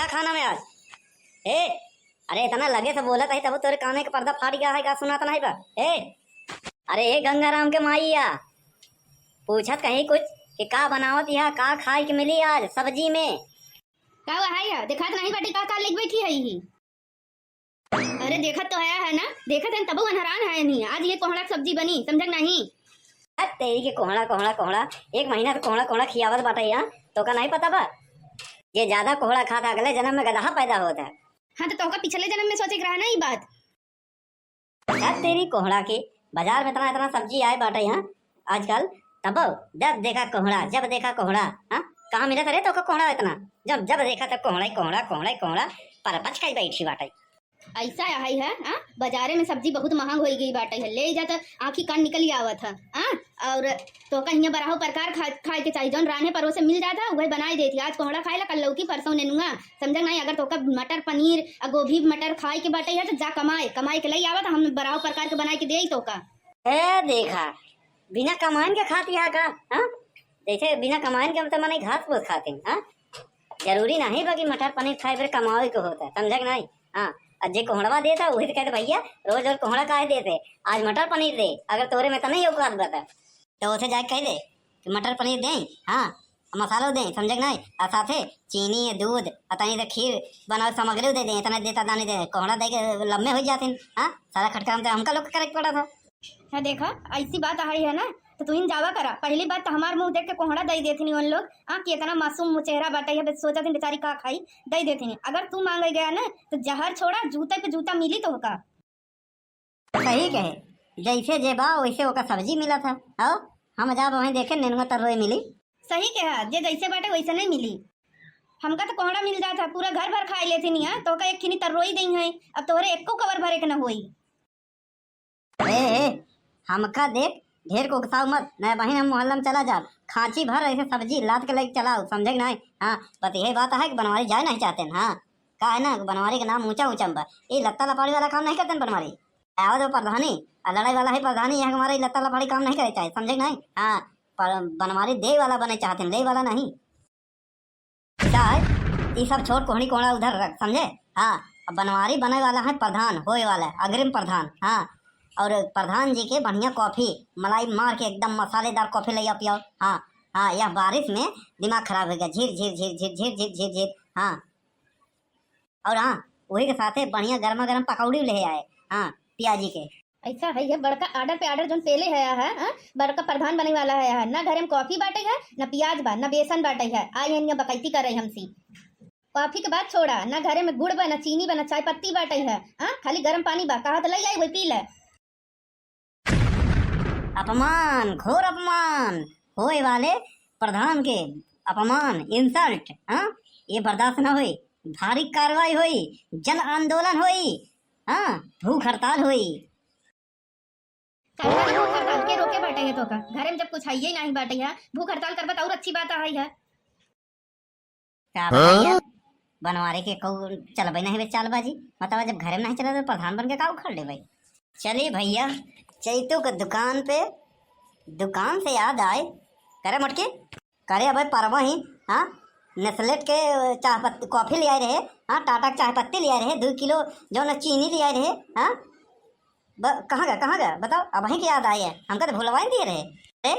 का खाना में आज? ए, अरे इतना लगे से बोला था तब तोरे काने का पर्दा फाट गया है, का सुना था नहीं बा? अरे ए गंगाराम के माईया पूछत कहीं कुछ कि का बनावत यह का खाए के मिली आज सब्जी में? का हुआ है? देखत नहीं बाटी का लिख बैठी है ही। अरे देखत तो है ना, देखत है तब हैरान है नहीं। आज ये कोहड़ा सब्जी बनी, समझ नहीं? तेरी के कोहड़ा कोहड़ा कोहड़ा 1 महीना से कोहड़ा कोहड़ा खियावत बाटे यहाँ, तो का नहीं पता बा? ये ज्यादा कोहड़ा खाता अगले जन्म में गधा पैदा होता है। हाँ तो का पिछले जन्म में सोचे रहा ना ये बात। तेरी कोहड़ा की बाजार में इतना इतना सब्जी आए बाटे यहाँ आजकल, तब जब देखा कोहड़ा हाँ कहाँ मिला रे तो का कोहड़ा इतना, जब देखा तब कोहड़ा कोहड़ा पर पच के बैठी बाटे। ऐसा है हाँ, बाजारे में सब्जी बहुत महंग हो गई बाटे है, ले जाता आँखी कान निकल आवत है हाँ। और तो कहीं बराहो प्रकार खाए के चाहिए, जौन राने परोसे मिल जाता वही बनाई देती। आज कोहड़ा खाए ला, कल लौकी परसों नेनुआ, समझ नहीं? अगर तो मटर पनीर गोभी मटर खाए के बाटे है तो जा कमाए के ले आवत, हम बराहो प्रकार के बनाए के दे तो का। देखा बिना कमाइन के खाती है का हाँ? जैसे बिना कमाइन के मतलब माने घास फूस खाते हैं हाँ? जरूरी नहीं बाकी मटर पनीर खाए फिर कमाए को होता है, समझ नहीं? हाँ जे कोहड़वा देता वही तो कहते भैया रोज रोज कोहड़ा काहे देते, आज मटर पनीर दे। अगर तोरे में तो नहीं औकात बता तो उसे जाके कह दे कि मटर पनीर दें हाँ, मसालो दें, समझ नहीं? और साथे चीनी दूध तनी से खीर बनाओ सामग्री दे दें, इतना देता दानी दे कोहड़ा दे के लम्बे हो जाते हैं हाँ। सारा खटका हमका लोग करे पड़ा था। हाँ देखा ऐसी बात आई है ना, तो तू इन जावा करा। पहली बात तो हमार मुंह देख के कोहड़ा दे देती उन लोग हाँ, कि इतना मासूम चेहरा बाटा है, सोचा थी बेचारी का खाई दे देती। अगर तू मांगे गया ना तो जहर छोड़ा जूते पे जूता मिली तो होगा। सही कहे, जैसे जे बा वैसे ओका सब्जी मिला था आओ, हम जब वहीं देखे नेनुआ तर्रोई मिली। सही कहा, जे जैसे बाटे वैसे नहीं मिली। हमका तो कोहड़ा मिल जाता पूरा घर भर खाए लेती नहीं है, तो का एक खिनी तर्रोई दी है, अब तोहरे एको कवर भरे के न होई। हमका देख ढेर को उकसाओ मत, न बहन हम मोहल्ला में चला जा खांची भर ऐसे सब्जी लाद के लेके चलाओ, समझे नहीं? हाँ बस यही बात है कि बनवारी जाए नहीं चाहते हैं हाँ, का है ना बनवारी का नाम ऊंचा ऊंचा बा, ये लत्ता लपाड़ी वाला काम नहीं करते हैं बनवारी। आवाज वो प्रधानी लड़ाई वाला है प्रधानी, यहाँ हमारे लत्ता लपाड़ी काम नहीं करे चाहे, समझे नहीं? हाँ पर बनवारी दे वाला बने चाहते हैं, ले वाला नहीं। ये सब छोड़ कोहड़ी कोहड़ा उधर रख, समझे? हाँ बनवारी बने वाला है प्रधान, होए वाला है अग्रिम प्रधान हाँ। और प्रधान जी के बढ़िया कॉफी मलाई मार के एकदम मसालेदार कॉफी ले पियाओ हाँ। हाँ यह बारिश में दिमाग खराब हो गया, झीर झीर झीर झीर झीर झीर झीर झीर हाँ। और हाँ वही के साथ बढ़िया गर्मा गर्म पकौड़ी ले आए हाँ प्याजी के। ऐसा है ये बड़का आर्डर पे आर्डर जो पेले है हाँ? बड़का प्रधान बने वाला है ना, घर में कॉफी बाटे है न प्याज बा न बेसन बाटे है, आई है बकैती कर रही हमसी। कॉफी के बाद छोड़ा ना घरे में गुड़ बा न चीनी बा न चाय पत्ती बाटे है हाँ, खाली गर्म पानी बा, कहा तो ले आई वही पी ले। अपमान, घोर अपमान होए वाले प्रधान के, अपमान इंसल्ट हाँ, ये बर्दाश्त न हुई, भारी कार्रवाई हुई, जन आंदोलन हुई हाँ, भूख हड़ताल हुई। भूख हड़ताल के रोके बाटे है तो का घरे में जब कुछ है नहीं बाटे है, भूख हड़ताल कर बता और अच्छी बात है क्या बताइए बनवारी के कहू चल भाई नहीं चालबाजी, मतलब जब घर में नहीं चला तो प्रधान बन के का उखड़ ले भाई। चलिए भैया चैतू के दुकान से याद आए करे मटके करे भाई परवा ही हाँ, नेस्लेट के चाय पत्ती कॉफी ले आए रहे हाँ, टाटा के चाय पत्ती ले आए रहे 2 किलो जो न चीनी ले आए रहे हाँ। कहाँ गया बताओ, अब वहीं की याद आई है, हमका तो भुलवाई दिए रहे। अरे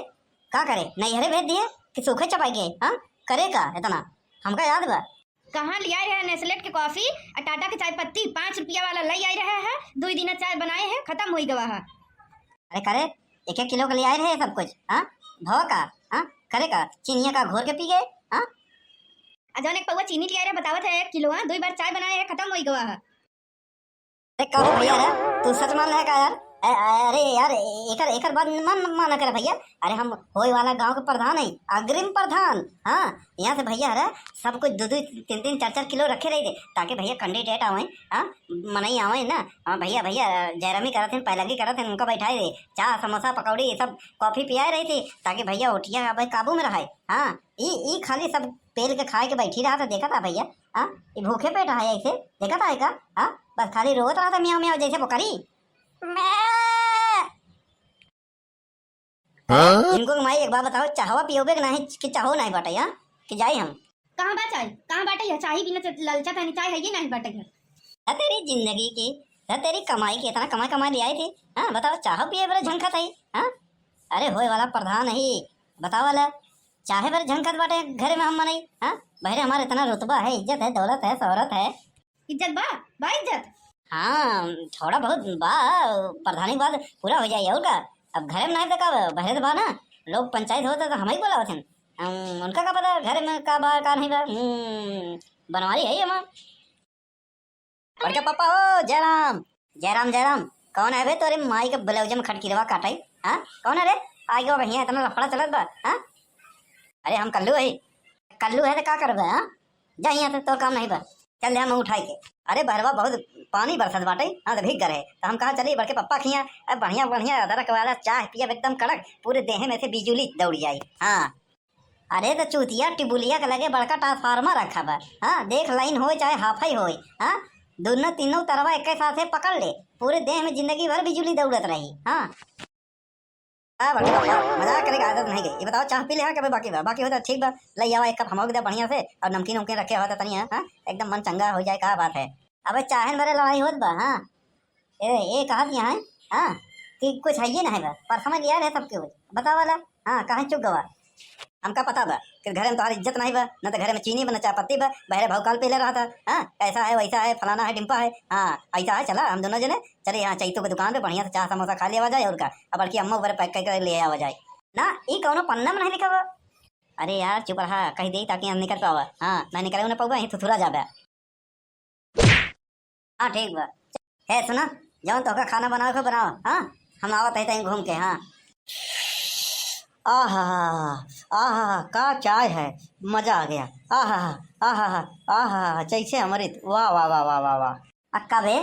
का करे नैहरे भेज दिए कि सूखे चपाई गए हाँ, करे का इतना हमका याद बा। कहाँ ले आए रहे नेस्लेट के कॉफी और टाटा के चाय पत्ती 5 रुपया वाला ले आए रहे है, 2 दिन चाय बनाए हैं खत्म हो गवा है। अरे करे 1-1 किलो के ले आए रहे सब कुछ हाँ, भव का हाँ करे का चीनिया का घोर के पी गए हाँ। जौन एक पौवा चीनी ले आए रहे बतावत है 1 किलो हाँ, 2 बार चाय बनाए हैं खत्म हो गवा है। अरे कहो भैया तू सच मान रहा है का यार? अरे यार एकर बात माना करे भैया, अरे हम होए वाला गांव के प्रधान है अग्रिम प्रधान हाँ। यहाँ से भैया अरे सब कुछ 2-2 3-3 4-4 किलो रखे रहे थे ताकि भैया कैंडिडेट आवे हाँ, मनई आवे ना हाँ। भैया जयरामी करत थे पहले करत थे, उनका बैठाए थे चाय समोसा पकौड़ी ये सब कॉफी पियाए रही थी ताकि भैया उठिया भाई काबू में रहे हाँ। ई खाली सब पेल के खाए के बैठी रहा था, देखा था भैया हाँ, ये भूखे पेट है ऐसे देखा था का हाँ, बस खाली रोत रहा था म्याऊ म्याऊ जैसे बकरी। इनको माई एक बार बताओ चाहवा पियोगे कि नहीं, कि चाहो नहीं बाटे यहाँ कि जाए हम? कहाँ बा चाय, कहाँ बाटे है चाय बिना ललचा था चाय है ये नहीं बाटे है। तेरी जिंदगी की तेरी कमाई की इतना कमाई कमाई ले आई थी। हाँ बताओ, चाह पिए बड़े झंखत है। हाँ अरे होए वाला प्रधान ही बताओ वाला चाहे बड़े झंखत बाटे घरे में हम मनाई। हाँ बहरे हमारे इतना रुतबा है, इज्जत है, दौलत है, शोहरत है। इज्जत बा इज्जत। हाँ थोड़ा बहुत बा, प्रधानी के बाद पूरा हो जाए और का। अब घरे में नहीं देखा बहरे तो बा ना, लोग पंचायत होता तो हम ही बोला थे। उनका का पता घरे में का बा का नहीं बा। बनवारी है हम बड़का पापा। हो जयराम जयराम जयराम, कौन है बे तोरे माई के ब्लाउज में खटकीरवा काटाई। हाँ कौन है रे? आ गयो भैया इतना लफड़ा चलत बा। हाँ अरे हम कल्लू है, कल्लू है तो का करबे। हाँ जा यहाँ से, तोर काम नहीं बा, चल ले हम उठाई के। अरे बहरवा बहुत पानी बरसत बाटे। हाँ तो भीग गए तो हम कहा चलिए बड़के पप्पा खिया। अब बढ़िया बढ़िया अदरक वाला चाय पिया एकदम कड़क, पूरे देह में से बिजुली दौड़ जाई। हाँ अरे तो चूतिया टिबुलिया के लगे बड़का ट्रांसफार्मर रखा बा। हाँ देख लाइन हो चाहे हाफाई हो। हाँ दोनों तीनों तरवा एक साथ पकड़ ले, पूरे देह में जिंदगी भर बिजुली दौड़त रही। हाँ बड़के पप्पा मजाक करे आदत नहीं गई। ये बताओ चाह पी ले कभी बाकी बा, बाकी होता ठीक बा, ले आवा एक कप हमो दे बढ़िया से, और नमकीन उमकीन रखे होता तनिया। हाँ एकदम मन चंगा हो जाए, का बात है। अबे चाहन भरे लड़ाई होत बा। हाँ ये कहा दिया है। हाँ कि कुछ है ये नहीं बा, पर समझ लिया है सबके कुछ बता वाला। हाँ कहाँ चुप गवा, हमका पता बा कि घर में तुम्हारी इज्जत नहीं बा, न तो घर में चीनी बा न चाय पत्ती बा। बहरे भौकाल पे ले रहा था। हाँ ऐसा है वैसा है फलाना है डिम्पा है। हाँ ऐसा है, चला हम दोनों जने चले यहाँ चैतू की दुकान पे बढ़िया से चाय समोसा खा लिया जाए और का, अब बल्कि अम्मा ऊपर पैक करके ले आवा जाए ना। ये कौनो पन्ना में नहीं लिखा हुआ। अरे यार चुप रहा, कही दे ताकि हम निकल पावा। हाँ नहीं निकले उन्हें पाऊंगा यही थुथुरा जाबे। हाँ ठीक बा है, सुना जौन तो खाना बनाओ को बनाओ। हाँ हम आवत है घूम के। हाँ आहा आहा का चाय है, मजा आ गया। आहा आहा आहा जैसे अमृत, वाह वाह वाह वाह वाह वाह। अक्का बे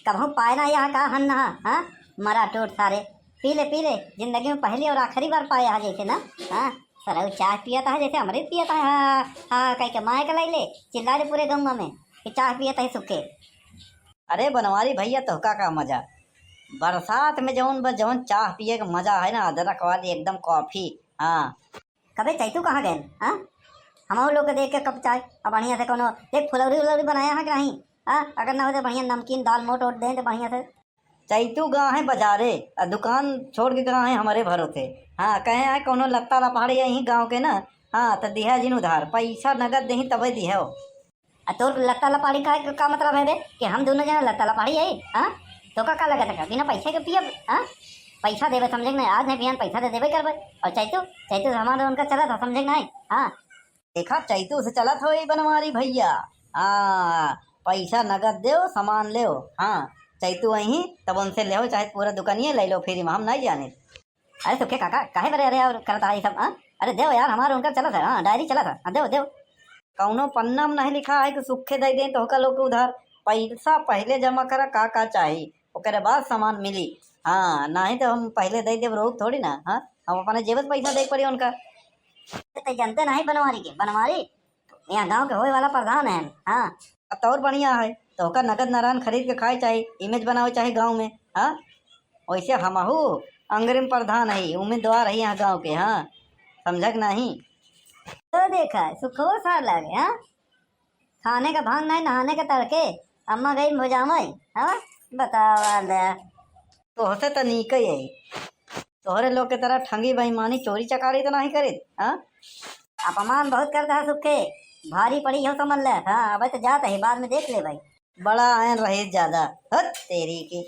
कभू पाए ना यहाँ का हन नहा। हाँ मरा टूट सारे, पी ले जिंदगी में पहली और आखिरी बार पाया है जैसे ना। हाँ सर चाय पिया था जैसे अमृत पिया था। हाँ हाँ कह के माए का ले चिल्ला दे पूरे गम में कि चाय पिया था सूखे। अरे बनवारी भैया तो का मजा, बरसात में जौन चाह पिए का मजा है ना, अदरक वाली एकदम कॉफी। हाँ कभी चैतू कहाँ गए। हाँ हम लोग देख के कप चाय और बढ़िया से कोनो एक फुलौरी उलौरी बनाया है कि नहीं। हाँ अगर ना हो तो बढ़िया नमकीन दाल मोट ओट दें तो बढ़िया से। चैतू गाँव है बाजारे, दुकान छोड़ के गाँव है हमारे भरोसे। हाँ कहे आए कोनो लत्ता लपहाड़ी यहीं गाँव के ना। हाँ तो दिया जिन उधार पैसा नगद दही तब दिया। तोर लत्ता लपहाड़ी का मतलब है बे कि हम दोनों जना लत्ता लपहाड़ी है। हाँ तो का लगा था बिना पैसे के पियब। हाँ पैसा देवे समझे नहीं, आज नहीं बिहान पैसा दे देवे करबे। और चैतू हमारे उनका चला था समझे नहीं। हाँ देखा चैतू से चला था बनवारी भैया। हाँ पैसा नगद दो सामान ले। हाँ चैतू वहीं तब उनसे ले चाहे पूरा दुकानिए ले लो, फिर हम नहीं जाने। अरे सुखे काका काहे बरे अरे और करता है सब। हाँ अरे देव यार हमारे उनका चला था। हाँ डायरी चला था। देव देव कौनो पन्ना में नहीं लिखा है कि सुखे दे दें तो होका लोग उधार, पैसा पहले जमा करा का चाहिए ओकरे बाद सामान मिली। हाँ नहीं तो हम पहले दे देव रोक थोड़ी ना। हाँ हम अपने जेब से पैसा देख पड़ी उनका। तो जानते नहीं बनवारी के, बनवारी यहाँ गांव के होए वाला प्रधान है। हाँ अब तो और बढ़िया है तो होकर नगद नारायण खरीद के खाए चाहे इमेज बनाओ चाहे गांव में। हाँ वैसे हमहू अंग्रिम प्रधान है, उम्मीदवार है यहाँ गांव के। हाँ समझक नहीं तो देखा सुखो सार लगे। हाँ खाने का भांग नहीं, नहाने के तड़के अम्मा गई भुजामई। हाँ बतावा तो होते तो नीक ही है, तोहरे लोग के तरह ठंगी बेईमानी चोरी चकारी तो नहीं करे। हाँ अपमान बहुत करता है सुखे, भारी पड़ी हो समझ ले। हाँ अब तो जाता है बाद में देख ले भाई, बड़ा आयन रहे ज्यादा। तेरी की